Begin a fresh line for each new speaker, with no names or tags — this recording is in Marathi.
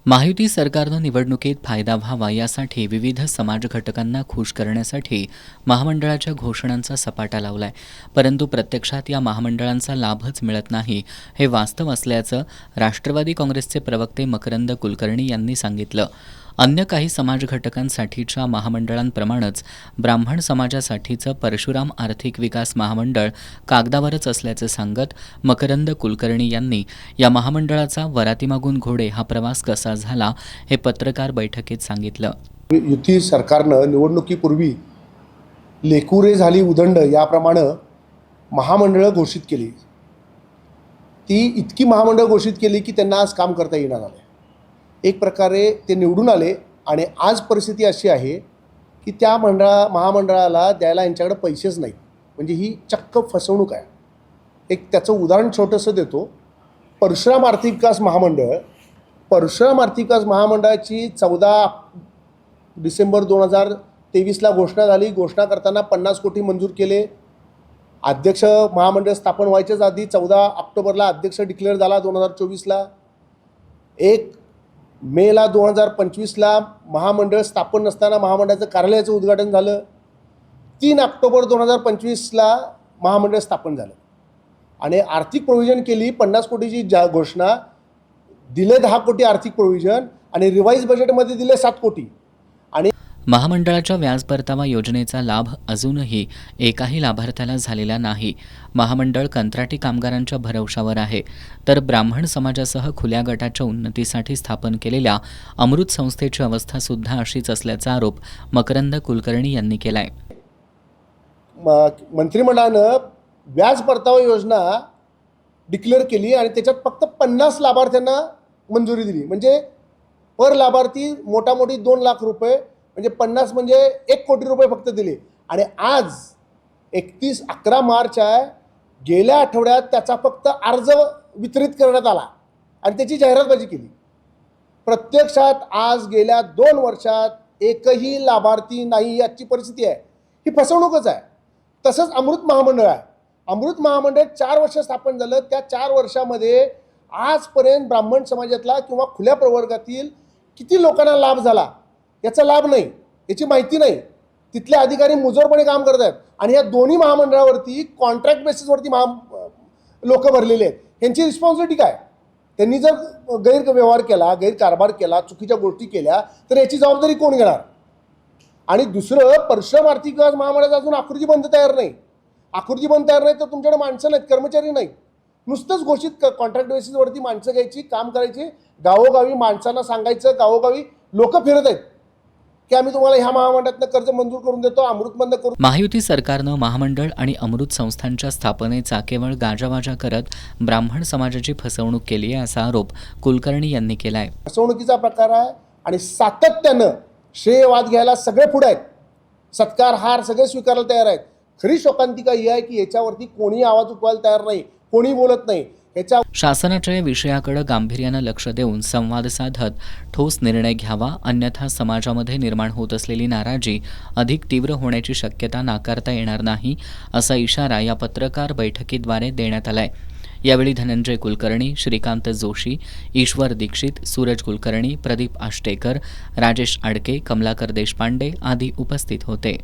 महायुती सरकारनं निवडणुकीत फायदा व्हावा यासाठी विविध समाज घटकांना खुश करण्यासाठी महामंडळाच्या घोषणांचा सपाटा लावलाय. परंतु प्रत्यक्षात या महामंडळांचा लाभच मिळत नाही हे वास्तव असल्याचं राष्ट्रवादी काँग्रेसचे प्रवक्ते मकरंद कुलकर्णी यांनी सांगितलं. अन्य काही समाज घटकांसाठीच्या महामंडळांप्रमाणेच ब्राह्मण समाजासाठीचं परशुराम आर्थिक विकास महामंडळ कागदावरच असल्याचं सांगत मकरंद कुलकर्णी यांनी या महामंडळाचा वरातीमागून घोडे हा प्रवास कसा झाला हे पत्रकार बैठकीत सांगितलं.
युती सरकारनं निवडणुकीपूर्वी लेकुरे झाली उदंड याप्रमाणे महामंडळं घोषित केली. ती इतकी महामंडळं घोषित केली की त्यांना आज काम करता येणार नाही. एक प्रकारे ते निवडून आले आणि आज परिस्थिती अशी आहे की त्या महामंडळाला द्यायला यांच्याकडे पैसेच नाहीत. म्हणजे ही चक्क फसवणूक आहे. एक त्याचं उदाहरण छोटंसं देतो. परशुराम आर्थिक विकास महामंडळ, परशुराम आर्थिक विकास महामंडळाची 14 डिसेंबर 2023ला घोषणा झाली. घोषणा करताना 50 कोटी मंजूर केले. अध्यक्ष महामंडळ स्थापन व्हायच्याच आधी 14 ऑक्टोबरला अध्यक्ष डिक्लेअर झाला. 2024ला 1 मेला 2025ला महामंडळ स्थापन नसताना महामंडळाचं कार्यालयाचं उद्घाटन झालं. 3 ऑक्टोबर 2025ला महामंडळ स्थापन झालं आणि आर्थिक प्रोव्हिजन केली. 50 कोटीची घोषणा दिले, 10 कोटी आर्थिक प्रोव्हिजन आणि रिवाईज बजेटमध्ये दिले 7 कोटी. आणि
महामंडळाच्या व्याज परतावा योजनेचा लाभ अजूनही एकाही लाभार्थ्याला झालेला नाही. महामंडळ कंत्राटी कामगारांच्या भरवशावर आहे. तर ब्राह्मण समाजासह खुल्या गटाच्या उन्नतीसाठी स्थापन केलेल्या अमृत संस्थेची अवस्था सुद्धा अशीच असल्याचा आरोप मकरंद कुलकर्णी यांनी केलाय.
मंत्रिमंडळानं व्याज परतावा योजना डिक्लेअर केली आणि त्याच्यात फक्त 50 लाभार्थ्यांना मंजुरी दिली. म्हणजे पर लाभार्थी मोठामोठी 2 लाख रुपये, म्हणजे 50 म्हणजे 1 कोटी रुपये फक्त दिले. आणि आज 11 मार्च आहे. गेल्या आठवड्यात त्याचा फक्त अर्ज वितरित करण्यात आला आणि त्याची जाहिरातबाजी केली. प्रत्यक्षात आज गेल्या 2 वर्षात एकही लाभार्थी नाही. आजची परिस्थिती आहे. ही फसवणूकच आहे. तसंच अमृत महामंडळ आहे. अमृत महामंडळ 4 वर्ष स्थापन झालं. त्या 4 वर्षामध्ये आजपर्यंत ब्राह्मण समाजातला किंवा खुल्या प्रवर्गातील किती लोकांना लाभ झाला याचा लाभ नाही, याची माहिती नाही. तिथले अधिकारी मुजोरपणे काम करत आहेत आणि या दोन्ही महामंडळावरती कॉन्ट्रॅक्ट बेसिसवरती लोक भरलेले आहेत. यांची रिस्पॉन्सिबिलिटी काय? त्यांनी जर गैरव्यवहार केला, गैरकारभार केला, चुकीच्या गोष्टी केल्या तर याची जबाबदारी कोण घेणार? आणि दुसरं, परशुराम आर्थिक विकास महामंडळाचा अजून आकृती बंद तयार नाही. आकृती बंद तयार नाही तर तुमच्याकडे माणसं नाहीत, कर्मचारी नाहीत. नुसतंच घोषित कॉन्ट्रॅक्ट बेसिसवरती माणसं घ्यायची, काम करायची, गावोगावी माणसांना सांगायचं, गावोगावी लोक फिरत आहेत की आम्ही तुम्हाला ह्या महामंडळातनं कर्ज मंजूर करून देतो, अमृत बंद करून.
महायुती सरकारनं महामंडळ आणि अमृत संस्थांच्या स्थापनेचा केवळ गाजावाजा करत ब्राह्मण समाजाची फसवणूक केली आहे असा आरोप कुलकर्णी यांनी केलाय.
फसवणुकीचा प्रकार आहे आणि सातत्यानं श्रेयवाद घ्यायला सगळे पुढे आहेत. सत्कार हार सगळे स्वीकारायला तयार आहेत. खरी शोकांतिका ही आहे की याच्यावरती कोणी आवाज उठवायला तयार नाही, कोणी बोलत नाही.
शासनाच्या या विषयाकडे गांभीर्यानं लक्ष देऊन संवाद साधत ठोस निर्णय घ्यावा, अन्यथा समाजामध्ये निर्माण होत असलेली नाराजी अधिक तीव्र होण्याची शक्यता नाकारता येणार नाही असा इशारा या पत्रकार बैठकीद्वारे देण्यात आलाय. यावेळी धनंजय कुलकर्णी, श्रीकांत जोशी, ईश्वर दीक्षित, सूरज कुलकर्णी, प्रदीप आष्टेकर, राजेश आडके, कमलाकर देशपांडे आदी उपस्थित होते.